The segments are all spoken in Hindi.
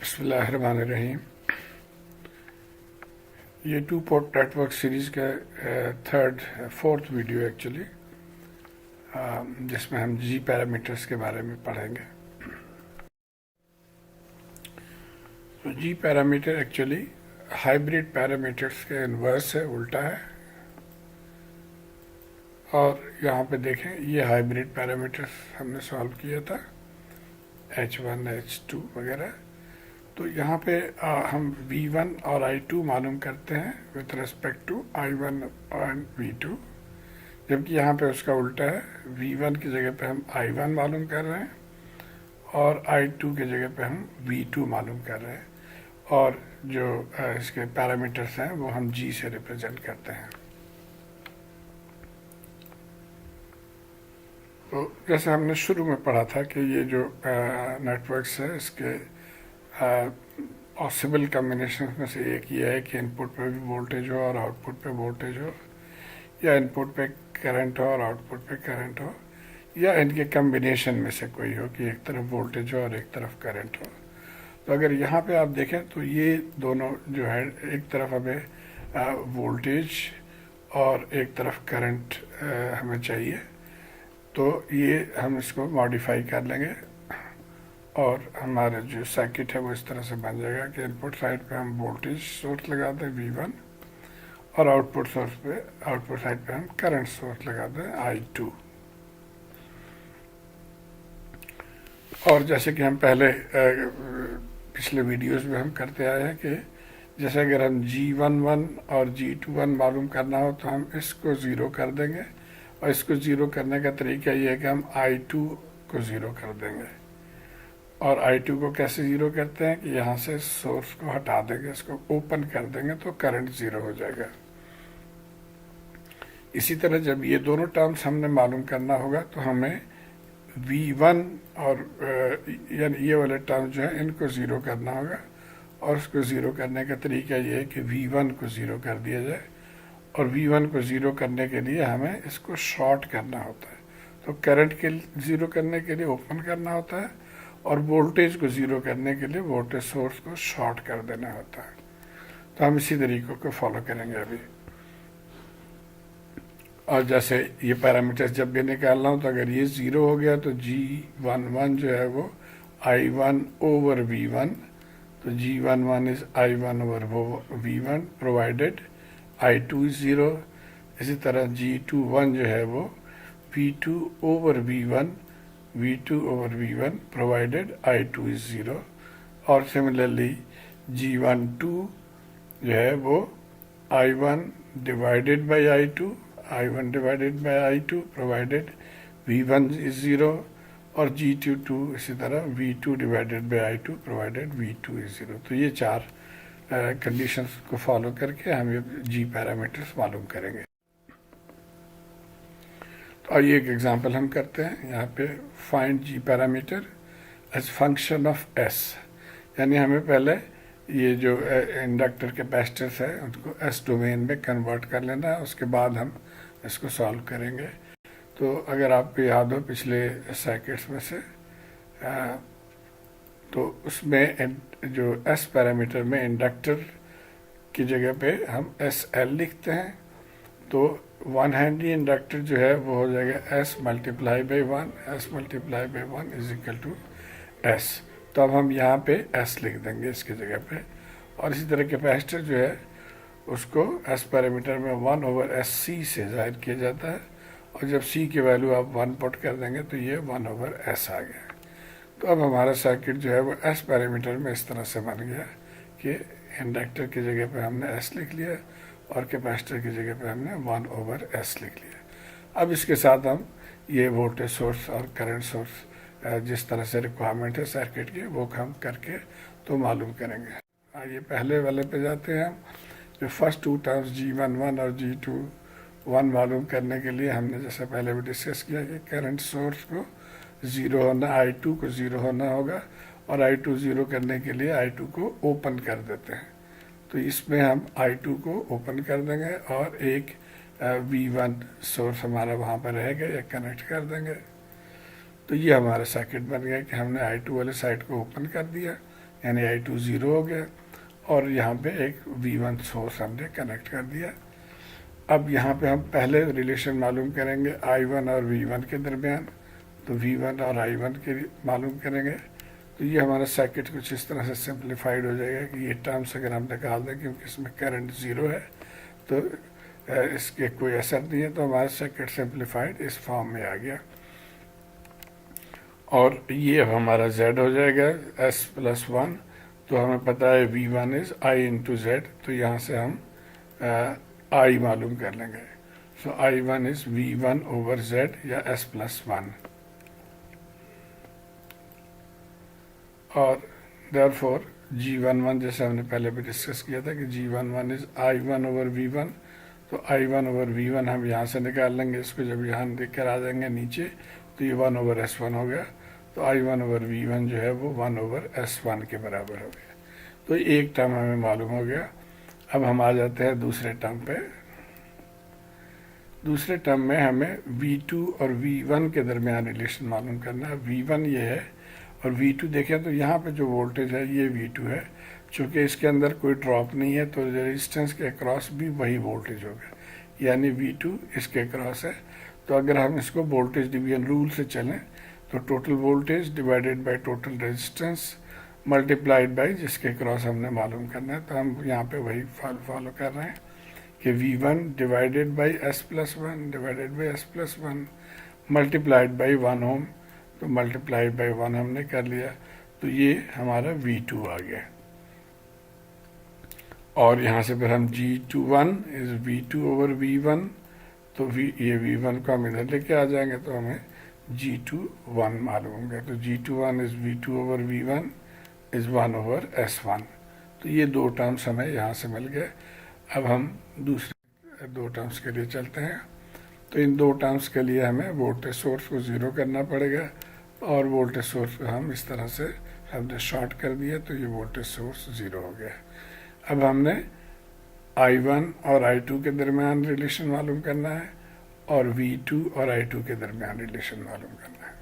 बिस्मिल्लाहिर्रहमानिर्रहीम। ये टू पोर्ट नेटवर्क सीरीज़ का फोर्थ वीडियो एक्चुअली, जिसमें हम जी पैरामीटर्स के बारे में पढ़ेंगे। तो G parameter actually hybrid parameters के इन्वर्स है, उल्टा है। और यहाँ पे देखें, ये हाइब्रिड पैरामीटर्स हमने सॉल्व किया था, H1 H2 वगैरह। तो यहाँ पे हम V1 और I2 मालूम करते हैं विथ रेस्पेक्ट टू I1 और V2, जबकि यहाँ पे उसका उल्टा है। V1 की जगह पे हम I1 मालूम कर रहे हैं और I2 की जगह पे हम V2 मालूम कर रहे हैं, और जो इसके पैरामीटर्स हैं वो हम G से रिप्रेजेंट करते हैं। तो जैसे हमने शुरू में पढ़ा था कि ये जो नेटवर्क्स है, इसके पॉसिबल कम्बिनेशन में से एक ये है कि इनपुट पे भी वोल्टेज हो और आउटपुट पे वोल्टेज हो, या इनपुट पे करंट हो और आउटपुट पे करंट हो, या इनके कम्बिनेशन में से कोई हो कि एक तरफ वोल्टेज हो और एक तरफ करंट हो। तो अगर यहाँ पे आप देखें तो ये दोनों जो है, एक तरफ हमें वोल्टेज और एक तरफ करंट हमें चाहिए, तो ये हम इसको मॉडिफाई कर लेंगे और हमारे जो सर्किट है वो इस तरह से बन जाएगा कि इनपुट साइड पे हम वोल्टेज सोर्स लगा दें V1 और आउटपुट साइड पे हम करंट सोर्स लगा दें I2। और जैसे कि हम पहले पिछले वीडियोस में हम करते आए हैं कि जैसे अगर हम G11 और G21 मालूम करना हो तो हम इसको ज़ीरो कर देंगे, और इसको ज़ीरो करने का तरीका ये है कि हम I2 को ज़ीरो कर देंगे। और I2 को कैसे ज़ीरो करते हैं कि यहाँ से सोर्स को हटा देंगे, इसको ओपन कर देंगे तो करंट ज़ीरो हो जाएगा। इसी तरह जब ये दोनों टर्म्स हमने मालूम करना होगा तो हमें V1 और यानी ये वाले टर्म जो है इनको ज़ीरो करना होगा, और उसको ज़ीरो करने का तरीका ये है कि V1 को ज़ीरो कर दिया जाए, और V1 को ज़ीरो करने के लिए हमें इसको शॉर्ट करना होता है। तो करंट के ज़ीरो करने के लिए ओपन करना होता है, और वोल्टेज को ज़ीरो करने के लिए वोल्टेज सोर्स को शॉर्ट कर देना होता है। तो हम इसी तरीक़ों को फॉलो करेंगे अभी। और जैसे ये पैरामीटर्स जब भी निकालना हो तो अगर ये ज़ीरो हो गया तो G11 जो है वो I1 ओवर V1, तो G11 is I1 over V1 provided I2 is zero. इसी तरह G21 जो है वो V2 over V2 over V1 provided I2 is zero. और सिमिलरली G12 जो है वो I1 divided by I2 provided V1 is zero, और G22 इसी तरह V2 divided by I2 provided V2 is zero. तो ये चार कंडीशंस को फॉलो करके हम ये जी पैरामीटर्स मालूम करेंगे। तो आइए एक एग्जांपल हम करते हैं। यहाँ पे find G parameter as function of S, यानी हमें पहले ये जो इंडक्टर कैपेसिटर्स है उनको एस डोमेन में कन्वर्ट कर लेना है, उसके बाद हम इसको सॉल्व करेंगे। तो अगर आपको याद हो पिछले सर्किट्स में से, तो उसमें जो एस पैरामीटर में इंडक्टर की जगह पे हम एस एल लिखते हैं। तो वन हैंडी इंडक्टर जो है वो हो जाएगा S multiply by 1 is equal to S। तो अब हम यहाँ पे S लिख देंगे इसकी जगह पे। और इसी तरह कैपेसिटर जो है उसको S पैरामीटर में 1 ओवर SC से जाहिर किया जाता है, और जब C की वैल्यू आप 1 पुट कर देंगे तो ये 1 ओवर S आ गया। तो अब हमारा सर्किट जो है वो S पैरामीटर में इस तरह से बन गया कि इंडक्टर की जगह पे हमने S लिख लिया और कैपेसिटर की जगह पे हमने 1 ओवर S लिख लिया। अब इसके साथ हम ये वोल्टेज सोर्स और करंट सोर्स जिस तरह से रिक्वायरमेंट है सर्किट की वो हम करके तो मालूम करेंगे। आइए पहले वाले पे जाते हैं। हम जो फर्स्ट टू टर्म्स G11 और G21 मालूम करने के लिए हमने जैसे पहले भी डिस्कस किया कि करंट सोर्स को ज़ीरो होना, I2 को ज़ीरो होना होगा, और I2 ज़ीरो करने के लिए I2 को ओपन कर देते हैं। तो इसमें हम I2 को ओपन कर देंगे और एक V1 सोर्स हमारा वहाँ पर रहेगा या कनेक्ट कर देंगे। तो ये हमारा सर्किट बन गया कि हमने I2 वाले साइड को ओपन कर दिया, यानी I2 ज़ीरो हो गया, और यहाँ पे एक V1 सोर्स हमने कनेक्ट कर दिया। अब यहाँ पे हम पहले रिलेशन मालूम करेंगे I1 और V1 के दरमियान, तो V1 और I1 के मालूम करेंगे। तो ये हमारा सर्किट कुछ इस तरह से सिंप्लीफाइड हो जाएगा कि ये टर्म्स अगर हम निकाल दें, क्योंकि इसमें करंट ज़ीरो है तो इसके कोई असर नहीं है, तो हमारा सर्किट सिंप्लीफाइड इस फॉर्म में आ गया। और ये अब हमारा Z हो जाएगा S+1, तो हमें पता है V1 is I into Z, तो यहाँ से हम I मालूम कर लेंगे। सो I1 is V1 over Z या S+1, और देयरफॉर G11 जैसे हमने पहले भी डिस्कस किया था कि G11 is I1 over V1, तो I1 ओवर V1 हम यहाँ से निकाल लेंगे। इसको जब यहाँ लेकर आ जाएंगे नीचे तो ये 1 ओवर S1 हो गया, तो I1 ओवर V1 जो है वो 1 ओवर S1 के बराबर हो गया। तो एक टर्म हमें मालूम हो गया। अब हम आ जाते हैं दूसरे टर्म पे। दूसरे टर्म में हमें V2 और V1 के दरमियान रिलेशन मालूम करना है। V1 ये है और V2 देखें तो यहाँ पे जो वोल्टेज है ये V2 है। चूँकि इसके अंदर कोई ड्रॉप नहीं है तो रेजिस्टेंस के अक्रॉस भी वही वोल्टेज होगा, यानी V2 इसके अक्रॉस है। तो अगर हम इसको वोल्टेज डिवीजन रूल से चलें तो total voltage divided by total resistance multiplied by जिसके अक्रॉस हमने मालूम करना है। तो हम यहाँ पे वही फॉलो कर रहे हैं कि V1 divided by S+1 divided by S+1 multiplied by 1 ओम, तो मल्टीप्लाइड बाई 1 हमने कर लिया, तो ये हमारा V2 आ गया। और यहाँ से फिर हम G21 is V2 over V1, तो ये V1 को हम इधर लेके आ जाएंगे तो हमें G21 मालूम होंगे। तो G21 is V2 over V1 is 1 over S1। तो ये दो टर्म्स हमें यहाँ से मिल गए। अब हम दूसरे दो टर्म्स के लिए चलते हैं। तो इन दो टर्म्स के लिए हमें वोल्टेज सोर्स को ज़ीरो करना पड़ेगा, और वोल्टेज सोर्स को हम इस तरह से हमने शॉर्ट कर दिया, तो ये वोल्टेज सोर्स ज़ीरो हो गया। अब हमने I1 और I2 के दरमियान रिलेशन मालूम करना है, और V2 और I2 के दरमियान रिलेशन मालूम करना है।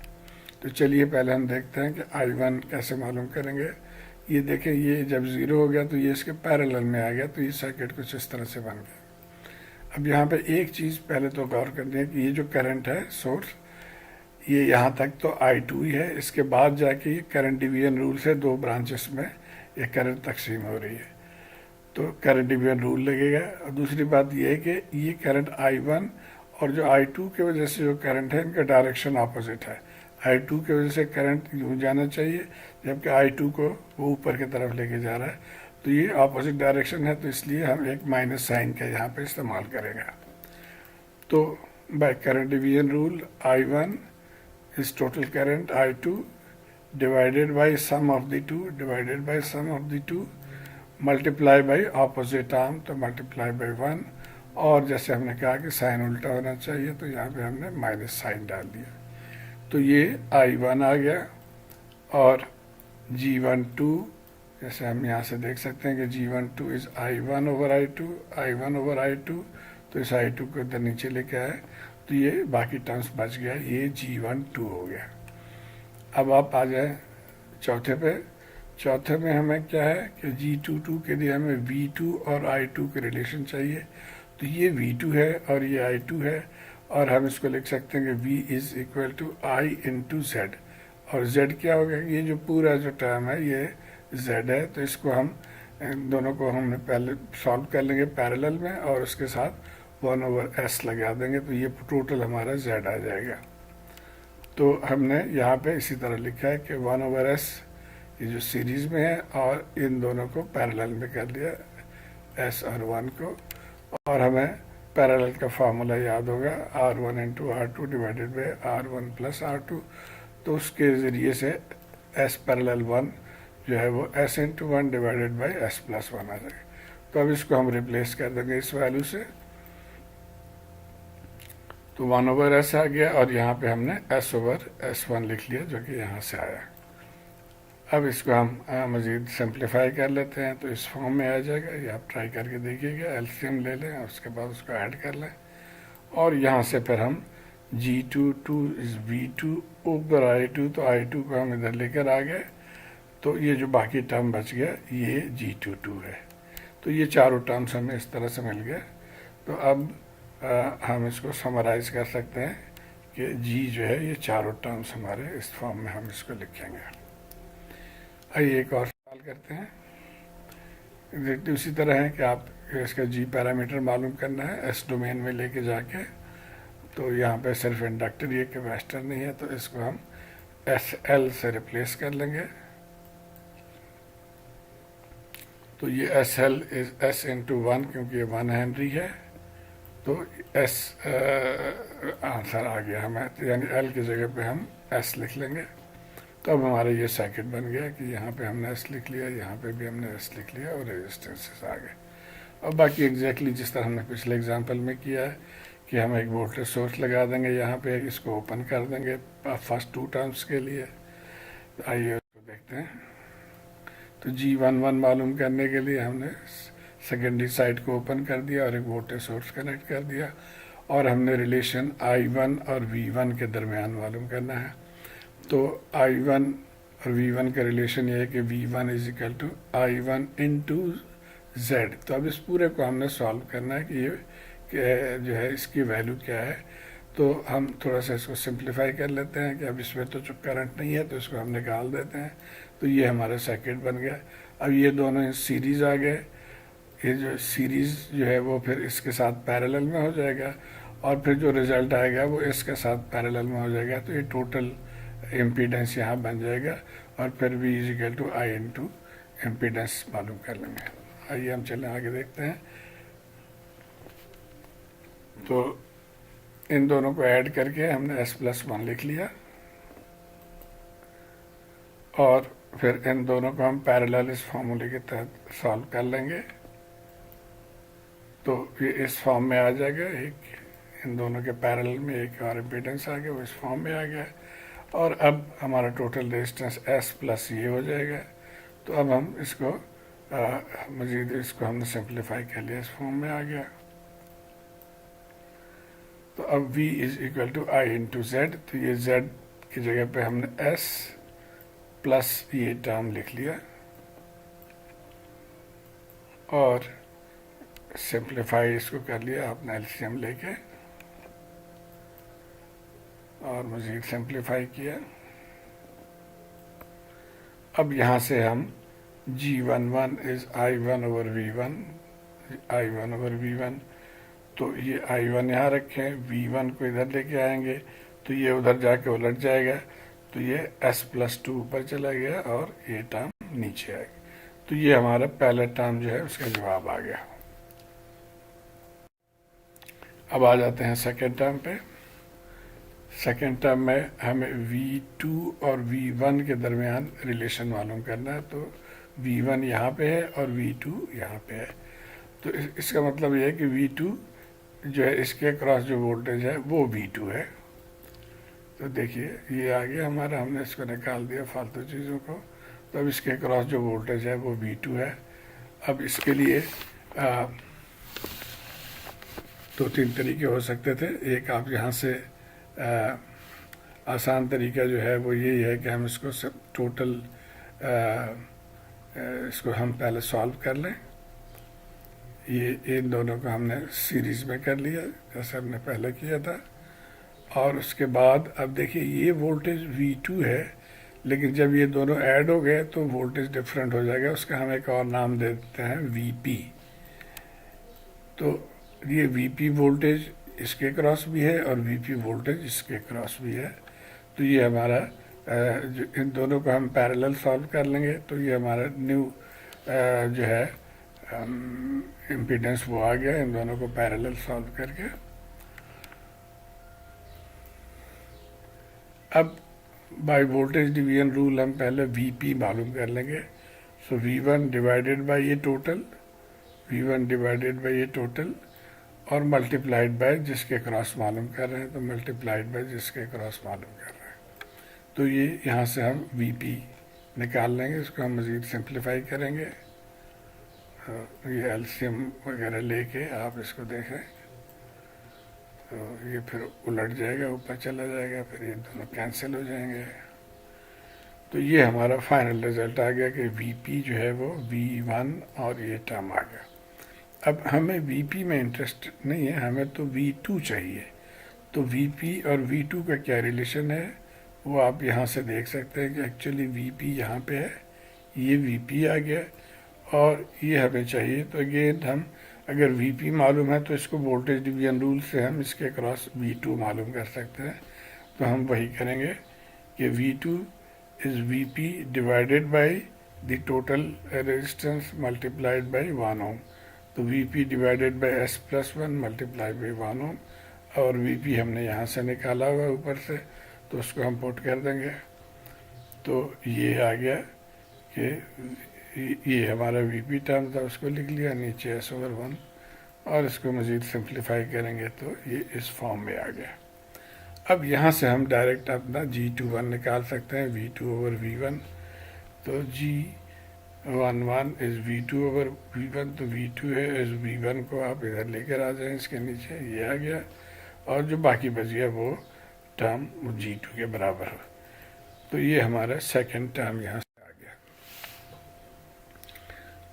तो चलिए पहले हम देखते हैं कि I1 कैसे मालूम करेंगे। ये देखें, ये जब ज़ीरो हो गया तो ये इसके पैरेलल में आ गया, तो ये सर्किट कुछ इस तरह से बन गया। अब यहाँ पे एक चीज़ पहले तो गौर करनी है कि ये जो करंट है सोर्स, ये यहाँ तक तो I2 ही है, इसके बाद जाके ये करंट डिवीजन रूल से दो ब्रांचेस में ये करंट तकसीम हो रही है, तो करंट डिवीजन रूल लगेगा। और दूसरी बात ये है कि ये करंट I1 और जो I2 के वजह से जो करंट है इनका डायरेक्शन ऑपोजिट है। I2 की वजह से करंट यूँ जाना चाहिए, जबकि I2 को वो ऊपर की तरफ लेके जा रहा है, तो ये ऑपोजिट डायरेक्शन है, तो इसलिए हम एक माइनस साइन का यहाँ पे इस्तेमाल करेंगे। तो by current division rule I1 is total current I2 divided by sum of the two divided by sum of the two multiply by opposite arm, तो मल्टीप्लाई बाई 1, और जैसे हमने कहा कि साइन उल्टा होना चाहिए तो यहाँ पे हमने माइनस साइन डाल दिया। तो ये I1 आ गया, और G12 जैसे हम यहाँ से देख सकते हैं कि G12 is I1 over I2 I1 over I2, तो इस I2 को इधर नीचे लेके आए तो ये बाकी टर्म्स बच गया, ये G12 हो गया। अब आप आ जाए चौथे पे। चौथे में हमें क्या है कि G22 के लिए हमें V2 और I2 के रिलेशन चाहिए, तो ये V2 है और ये I2 है, और हम इसको लिख सकते हैं कि V is equal to I into Z, और Z क्या होगा, ये जो पूरा जो टर्म है ये Z है, तो इसको हम दोनों को हमने पहले सॉल्व कर लेंगे पैरेलल में, और उसके साथ 1 ओवर S लगा देंगे, तो ये टोटल हमारा Z आ जाएगा। तो हमने यहाँ पे इसी तरह लिखा है कि 1 ओवर S ये जो सीरीज में है, और इन दोनों को पैरेलल में कर दिया S और 1 को, और हमें पैरेलल का फार्मूला याद होगा R1 into R2 divided by R1 plus R2, तो उसके ज़रिए से S पैरेलल 1 जो है वो S into 1 divided by S plus 1 आ जाएगा। तो अब इसको हम रिप्लेस कर देंगे इस वैल्यू से, तो 1 ओवर S आ गया, और यहाँ पे हमने S ओवर S1 लिख लिया जो कि यहाँ से आया। अब इसको हम मज़ीद सिंप्लीफाई कर लेते हैं, तो इस फॉर्म में आ जाएगा। ये आप ट्राई करके देखिएगा, एलसीएम ले लें और उसके बाद उसको ऐड कर लें, और यहाँ से फिर हम G22 is V2 over I2, तो I2 को हम इधर लेकर आ गए, तो ये जो बाकी टर्म बच गया ये G22 है। तो ये चारों टर्म्स हमें इस तरह से मिल गए। तो अब हम इसको समराइज कर सकते हैं कि G जो है ये चारों टर्म्स हमारे इस फॉर्म में हम इसको लिखेंगे। आइए एक और सवाल करते हैं। एग्जैक्टली उसी तरह है कि आप इसका G पैरामीटर मालूम करना है S डोमेन में लेके जाके। तो यहाँ पे सिर्फ इंडक्टर, ये कैपेसिटर नहीं है, तो इसको हम SL से रिप्लेस कर लेंगे। तो ये SL इज S इंटू 1, क्योंकि ये 1 हेनरी है। तो S आंसर आ गया हमें, तो यानी L की जगह पे हम S लिख लेंगे। तो अब हमारा ये सर्किट बन गया कि यहाँ पे हमने S लिख लिया, यहाँ पे भी हमने S लिख लिया और रेजिस्टेंसेस आ गए। और बाकी एग्जैक्टली जिस तरह हमने पिछले एग्जांपल में किया है कि हम एक वोल्टेज सोर्स लगा देंगे यहाँ पे, इसको ओपन कर देंगे फर्स्ट 2 टर्म्स के लिए। तो आइए उसको देखते हैं। तो G11 मालूम करने के लिए हमने सेकेंडरी साइड को ओपन कर दिया और एक वोल्टेज सोर्स कनेक्ट कर दिया, और हमने रिलेशन I1 और V1 के दरमियान मालूम करना है। तो I1 और V1 का रिलेशन ये है कि V1 is equal to I1 into Z। तो अब इस पूरे को हमने सॉल्व करना है कि ये जो है इसकी वैल्यू क्या है। तो हम थोड़ा सा इसको सिंप्लीफाई कर लेते हैं कि अब इसमें तो जो करंट नहीं है तो इसको हम निकाल देते हैं। तो ये हमारा सर्किट बन गया। अब ये दोनों सीरीज़ आ गए। ये जो सीरीज़ जो है वो फिर इसके साथ पैरेलल में हो जाएगा, और फिर जो रिज़ल्ट आएगा वो इसके साथ पैरेलल में हो जाएगा। तो ये टोटल इम्पीडेंस यहाँ बन जाएगा, और फिर V is equal to I into impedance मालूम कर लेंगे। आइए हम चलें आगे देखते हैं। तो इन दोनों को ऐड करके हमने S+1 लिख लिया, और फिर इन दोनों को हम पैरेलल इस फार्मूले के तहत सॉल्व कर लेंगे। तो ये इस फॉर्म में आ जाएगा, एक इन दोनों के पैरेलल में एक और इम्पीडेंस आ गया, वो इस फॉर्म में आ गया। और अब हमारा टोटल रेजिस्टेंस S प्लस ये हो जाएगा। तो अब हम इसको मजीद इसको हमने सिंप्लीफाई कर लिया, इस फॉर्म में आ गया। तो अब V is equal to I into Z। तो ये Z की जगह पे हमने S प्लस ये टर्म लिख लिया, और सिंप्लीफाई इसको कर लिया आपने एलसीएम लेके, और मजीद सिंप्लीफाई किया। अब यहाँ से हम G11 is I1 over V1, I1 over V1। तो ये I1 यहाँ रखें, V1 को इधर लेके आएंगे तो ये उधर जाके उलट जाएगा। तो ये S+2 ऊपर चला गया और ये टर्म नीचे आएगा। तो ये हमारा पहला टर्म जो है उसका जवाब आ गया। अब आ जाते हैं सेकेंड टर्म पे। सेकेंड टर्म में हमें V2 और V1 के दरमियान रिलेशन मालूम करना है। तो V1 यहाँ पे है और V2 यहाँ पे है। तो इसका मतलब ये है कि V2 जो है इसके क्रॉस जो वोल्टेज है वो V2 है। तो देखिए ये आ गया हमारा, हमने इसको निकाल दिया फालतू चीज़ों को। तो अब इसके क्रॉस जो वोल्टेज है वो V2 है। अब इसके लिए 2-3 तरीके हो सकते थे। एक आप यहाँ से आसान तरीका जो है वो यही है कि हम इसको सब टोटल इसको हम पहले सॉल्व कर लें। ये इन दोनों को हमने सीरीज़ में कर लिया जैसे हमने पहले किया था। और उसके बाद अब देखिए ये वोल्टेज V2 है, लेकिन जब ये दोनों ऐड हो गए तो वोल्टेज डिफरेंट हो जाएगा। उसका हम एक और नाम दे देते हैं VP। तो ये VP वोल्टेज इसके क्रॉस भी है और VP वोल्टेज इसके क्रॉस भी है। तो ये हमारा जो इन दोनों को हम पैरेलल सॉल्व कर लेंगे तो ये हमारा न्यू जो है इम्पीडेंस वो आ गया इन दोनों को पैरेलल सॉल्व करके। अब बाय वोल्टेज डिवीजन रूल हम पहले VP मालूम कर लेंगे। सो V1 डिवाइडेड बाय ये टोटल, V1 डिवाइडेड बाय ये टोटल, और मल्टीप्लाइड बाय जिसके क्रॉस मालूम कर रहे हैं, तो मल्टीप्लाइड बाय जिसके क्रॉस मालूम कर रहे हैं। तो ये यहाँ से हम VP निकाल लेंगे, इसको हम मज़ीद सिंप्लीफाई करेंगे। ये एलसीएम वगैरह लेके आप इसको देखें तो ये फिर उलट जाएगा, ऊपर चला जाएगा, फिर ये दोनों कैंसिल हो जाएंगे। तो ये हमारा फाइनल रिजल्ट आ गया कि वीपी जो है वो V1 और ये टर्म आ गया। अब हमें वीपी में इंटरेस्ट नहीं है, हमें तो V2 चाहिए। तो वीपी और V2 का क्या रिलेशन है वो आप यहाँ से देख सकते हैं कि एक्चुअली वीपी यहाँ पे है, ये वीपी आ गया और ये हमें चाहिए। तो अगेन हम अगर वीपी मालूम है तो इसको वोल्टेज डिवीजन रूल से हम इसके क्रॉस V2 मालूम कर सकते हैं। तो हम वही करेंगे कि V2 is VP divided by the total resistance multiplied by 1 ओम। तो VP divided by S+1 multiply by 1 ओम, और वीपी हमने यहाँ से निकाला हुआ ऊपर से, तो उसको हम पुट कर देंगे। तो ये आ गया कि ये हमारा वीपी टर्म था, उसको लिख लिया नीचे S/1, और इसको मज़ीद सिंप्लीफाई करेंगे तो ये इस फॉर्म में आ गया। अब यहाँ से हम डायरेक्ट अपना G21 निकाल सकते हैं, V2/V1। तो G11 इज़ V2/V1, तो V2 है इस V1 को आप इधर लेकर आ जाएं इसके नीचे, ये आ गया, और जो बाकी बच गया वो टर्म G2 के बराबर हो। तो ये हमारा सेकंड टर्म यहाँ से आ गया।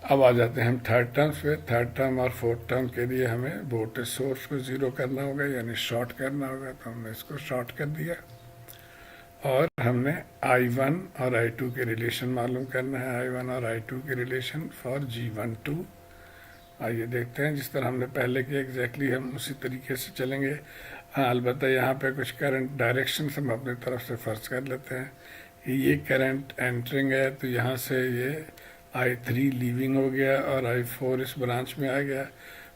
अब आ जाते हैं हम थर्ड टर्म्स पे। थर्ड टर्म और फोर्थ टर्म के लिए हमें वोल्टेज सोर्स को ज़ीरो करना होगा, यानी शॉर्ट करना होगा। तो हमने इसको शॉर्ट कर दिया, और हमने I1 और I2 के रिलेशन मालूम करना है, I1 और I2 के रिलेशन फॉर G12। आइए देखते हैं, जिस तरह हमने पहले किया एग्जैक्टली हम उसी तरीके से चलेंगे। हाँ, अलबत्ता यहाँ पे कुछ करंट डायरेक्शन हम अपनी तरफ से फर्ज कर लेते हैं। ये करंट एंटरिंग है, तो यहाँ से ये I3 लीविंग हो गया और I4 इस ब्रांच में आ गया।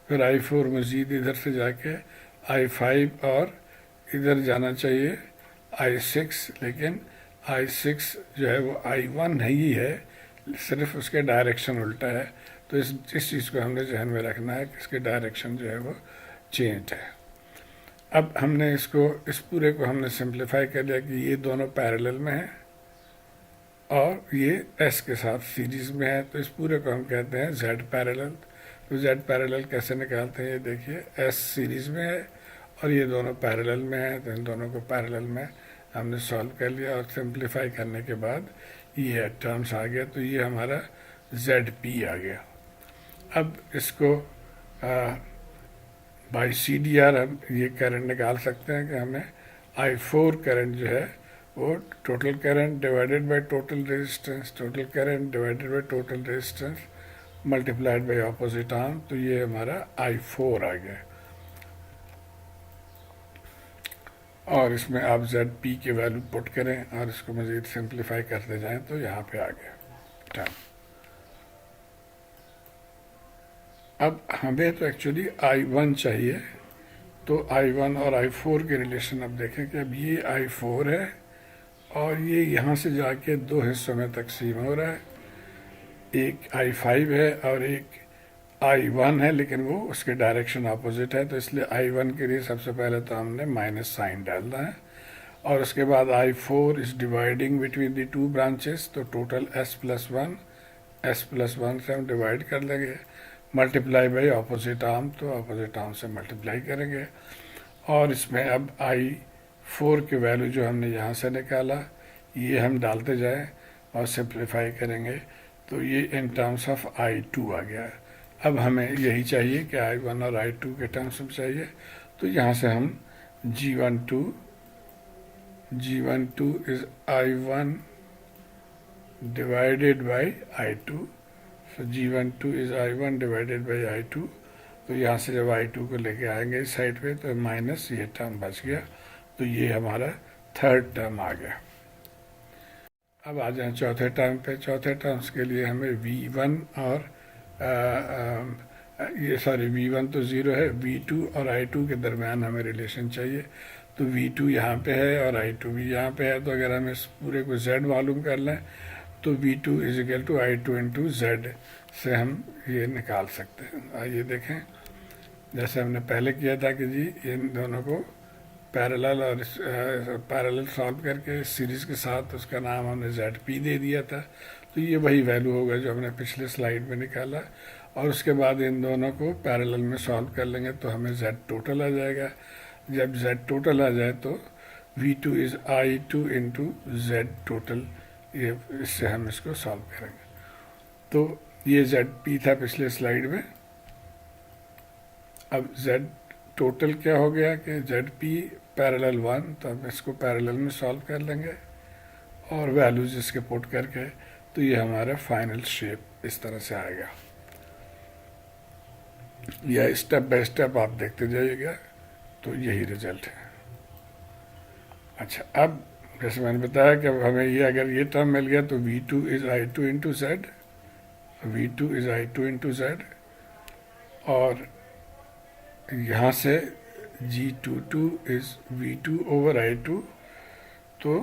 फिर I4 मज़ीद इधर से जाके I5 और इधर जाना चाहिए I6, लेकिन I6 जो है वो I1 ही है, सिर्फ उसके डायरेक्शन उल्टा है। तो इस चीज़ को हमने जहन में रखना है कि इसके डायरेक्शन जो है वो चेंज है। अब हमने इस पूरे को हमने सिंप्लीफाई कर लिया कि ये दोनों पैरेलल में हैं और ये S के साथ सीरीज में है। तो इस पूरे को हम कहते हैं Z पैरेलल। तो Z पैरेलल कैसे निकालते हैं, ये देखिए, S सीरीज में है और ये दोनों पैरेलल में है। तो इन दोनों को पैरेलल में हमने सॉल्व कर लिया, और सिंप्लीफाई करने के बाद ये टर्म्स आ गया। तो ये हमारा ZP आ गया। अब इसको बाई CDR हम ये करंट निकाल सकते हैं कि हमें I4 करंट जो है वो total current divided by total resistance, total current divided by total resistance multiplied by opposite arm. तो ये हमारा I4 आ गया, और इसमें आप ZP के वैल्यू पुट करें और इसको मज़ीद सिंप्लीफाई करते जाएं तो यहाँ पे आ गया टर्म। अब हमें तो एक्चुअली I1 चाहिए, तो I1 और I4 के रिलेशन अब देखें कि अब ये I4 है और ये यहाँ से जाके दो हिस्सों में तकसीम हो रहा है। एक I5 है और एक I1 है, लेकिन वो उसके डायरेक्शन अपोजिट है। तो इसलिए I1 के लिए सबसे पहले तो हमने माइनस साइन डालना है, और उसके बाद I4 is dividing between the two branches. तो टोटल S+1 से हम डिवाइड कर लेंगे, मल्टीप्लाई बाई ऑपोजिट आर्म, तो ऑपोजिट आर्म से मल्टीप्लाई करेंगे। और इसमें अब I4 के वैल्यू जो हमने यहाँ से निकाला ये हम डालते जाएं और सिंप्लीफाई करेंगे, तो ये इन टर्म्स ऑफ I2 आ गया। अब हमें यही चाहिए कि I1 और I2 के टर्म्स में चाहिए। तो यहाँ से हम G12 is I1 divided by I2। तो G12 is I1 divided by I2। तो यहाँ से जब I2 को लेके आएंगे इस साइड पे तो माइनस ये टर्म बच गया। तो ये हमारा थर्ड टर्म आ गया। अब आ जाए चौथे टर्म पे। चौथे टर्म्स के लिए हमें V1 और V1 तो ज़ीरो है, V2 और I2 के दरमियान हमें रिलेशन चाहिए। तो V2 यहाँ पे है और I2 भी यहाँ पे है। तो अगर हम इस पूरे को Z मालूम कर लें तो V2 is equal to I2 into Z से हम ये निकाल सकते हैं। आइए देखें, जैसे हमने पहले किया था कि जी इन दोनों को पैरेलल सॉल्व करके सीरीज के साथ उसका नाम हमने ZP दे दिया था। तो ये वही वैल्यू होगा जो हमने पिछले स्लाइड में निकाला, और उसके बाद इन दोनों को पैरेलल में सॉल्व कर लेंगे तो हमें Z टोटल आ जाएगा। जब Z टोटल आ जाए तो V2 is I2 into Z total ये इससे हम इसको सॉल्व करेंगे। तो ये जेड पी था पिछले स्लाइड में। अब जेड टोटल क्या हो गया कि जेड पी पैरेलल 1, तो अब इसको पैरेलल में सॉल्व कर लेंगे और वैल्यूज इसके पुट करके, तो ये हमारा फाइनल शेप इस तरह से आएगा। या स्टेप बाय स्टेप आप देखते जाइएगा, तो यही रिजल्ट है। अच्छा, अब जैसे मैंने बताया कि अब हमें ये अगर ये टर्म मिल गया तो V2 is I2 into Z, V2 is I2 into Z, और यहाँ से G22 is V2 over I2, तो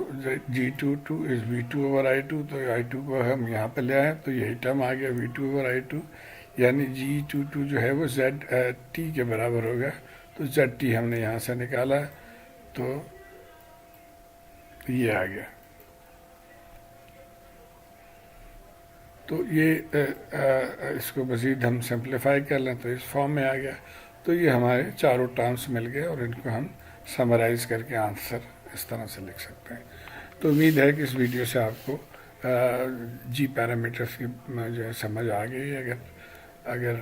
G22 is V2 over I2, तो I2 को हम यहाँ पे ले आए तो यही टर्म आ गया V2 ओवर I2, यानी G22 जो है वो ZT के बराबर होगा। तो ZT हमने यहाँ से निकाला तो ये आ गया। तो ये इसको मज़ीद हम सिंप्लीफाई कर लें तो इस फॉर्म में आ गया। तो ये हमारे चारों टर्म्स मिल गए और इनको हम समराइज़ करके आंसर इस तरह से लिख सकते हैं। तो उम्मीद है कि इस वीडियो से आपको जी पैरामीटर्स की जो है समझ आ गई। अगर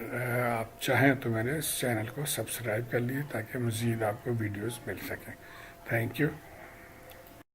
आप चाहें तो मेरे इस चैनल को सब्सक्राइब कर लीजिए ताकि मज़ीद आपको वीडियोस मिल सकें। Thank you.